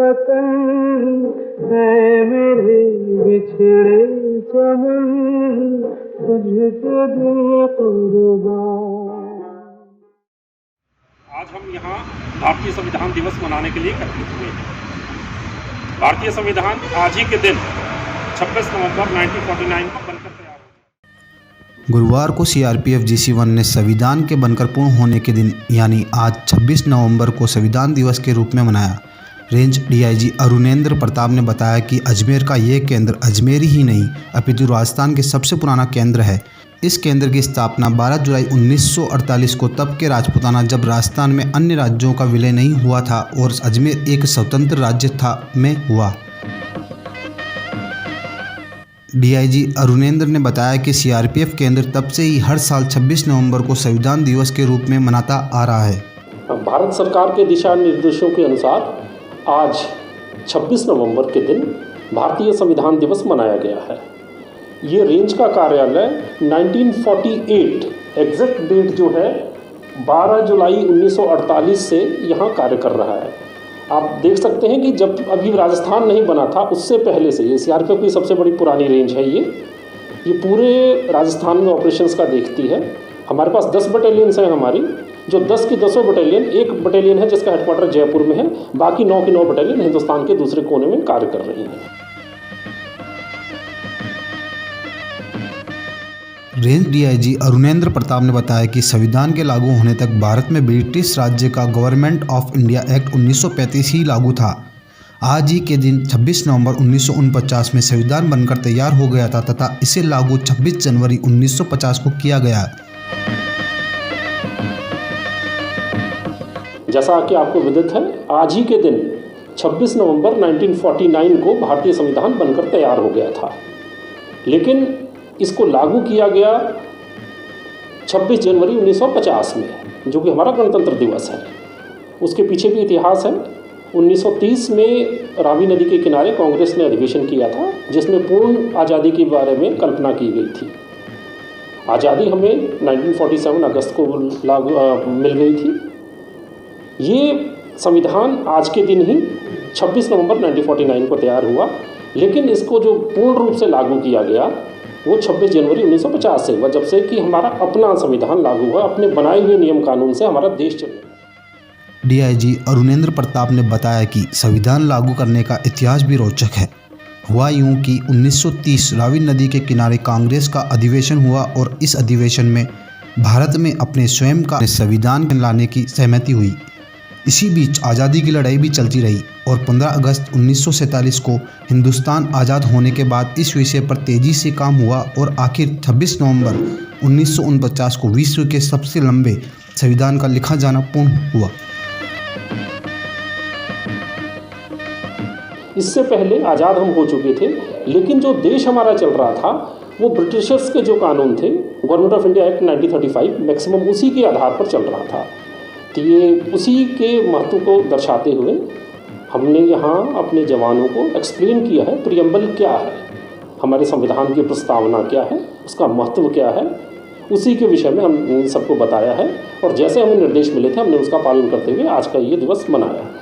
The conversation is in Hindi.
वतन है मेरे बिछड़े चमन, तुझसे दिल कुर्बान। आज हम यहाँ भारतीय संविधान दिवस मनाने के लिए एकत्रित हुए हैं। भारतीय संविधान आज ही के दिन 26 नवंबर 1949 को बनकर तैयार हुआ। गुरुवार को सीआरपीएफ GC1 ने संविधान के बनकर पूर्ण होने के दिन यानी आज 26 नवंबर को संविधान दिवस के रूप में मनाया। रेंज DIG अरुणेंद्र प्रताप ने बताया कि अजमेर का ये केंद्र अजमेर ही नहीं अपितु राजस्थान के सबसे पुराना केंद्र है। इस केंद्र की स्थापना 12 जुलाई 1948 को तब के राजपूताना जब राजस्थान में अन्य राज्यों का विलय नहीं हुआ था और अजमेर एक स्वतंत्र राज्य था में हुआ। DIG अरुणेंद्र ने बताया कि CRPF केंद्र तब से ही हर साल 26 नवंबर को संविधान दिवस के रूप में मनाता आ रहा है। भारत सरकार के दिशा निर्देशों के अनुसार आज 26 नवंबर के दिन भारतीय संविधान दिवस मनाया गया है। ये रेंज का कार्यालय 1948 एग्जैक्ट डेट जो है 12 जुलाई 1948 से यहाँ कार्य कर रहा है। आप देख सकते हैं कि जब अभी राजस्थान नहीं बना था उससे पहले से ये CRPF की सबसे बड़ी पुरानी रेंज है। ये पूरे राजस्थान में ऑपरेशंस का देखती है। हमारे पास 10 बटालियंस हैं हमारी, जो 10 की 10 बटालियन, एक बटालियन है जिसका हेडक्वार्टर जयपुर में है, बाकी 9 की 9 बटालियन हिंदुस्तान के दूसरे कोने में कार्य कर रही हैं। रेंज DIG अरुणेंद्र प्रताप ने बताया कि संविधान के लागू होने तक भारत में ब्रिटिश राज्य का गवर्नमेंट ऑफ इंडिया एक्ट 1935 ही लागू था। आज ही के दिन 26 नवंबर 1949 में संविधान बनकर तैयार हो गया था तथा इसे लागू 26 जनवरी 1950 को किया गया। जैसा कि आपको विदित है, आज ही के दिन 26 नवंबर 1949 को भारतीय संविधान बनकर तैयार हो गया था, लेकिन इसको लागू किया गया 26 जनवरी 1950 में, जो कि हमारा गणतंत्र दिवस है। उसके पीछे भी इतिहास है। 1930 में रावी नदी के किनारे कांग्रेस ने अधिवेशन किया था जिसमें पूर्ण आज़ादी के बारे में कल्पना की गई थी। आज़ादी हमें 1947 अगस्त को मिल गई थी। ये संविधान आज के दिन ही 26 नवंबर 1949 को तैयार हुआ, लेकिन इसको जो पूर्ण रूप से लागू किया गया वो 26 जनवरी 1950 से हुआ, जब से कि हमारा अपना संविधान लागू हुआ। अपने बनाए हुए नियम कानून से हमारा देश चले। DIG अरुणेंद्र प्रताप ने बताया कि संविधान लागू करने का इतिहास भी रोचक है। हुआ यूं कि 1930 रावी नदी के किनारे कांग्रेस का अधिवेशन हुआ और इस अधिवेशन में भारत में अपने स्वयं का संविधान लाने की सहमति हुई। इसी बीच आज़ादी की लड़ाई भी चलती रही और 15 अगस्त 1947 को हिंदुस्तान आज़ाद होने के बाद इस विषय पर तेज़ी से काम हुआ और आखिर 26 नवंबर 1949 को विश्व के सबसे लंबे संविधान का लिखा जाना पूर्ण हुआ। इससे पहले आज़ाद हम हो चुके थे, लेकिन जो देश हमारा चल रहा था वो ब्रिटिशर्स के जो कानून थे, government of India act 1935, maximum उसी के आधार पर चल रहा था। तो ये उसी के महत्व को दर्शाते हुए हमने यहाँ अपने जवानों को एक्सप्लेन किया है, प्रियम्बल क्या है, हमारे संविधान की प्रस्तावना क्या है, उसका महत्व क्या है, उसी के विषय में हम सबको बताया है। और जैसे हमें निर्देश मिले थे हमने उसका पालन करते हुए आज का ये दिवस मनाया है।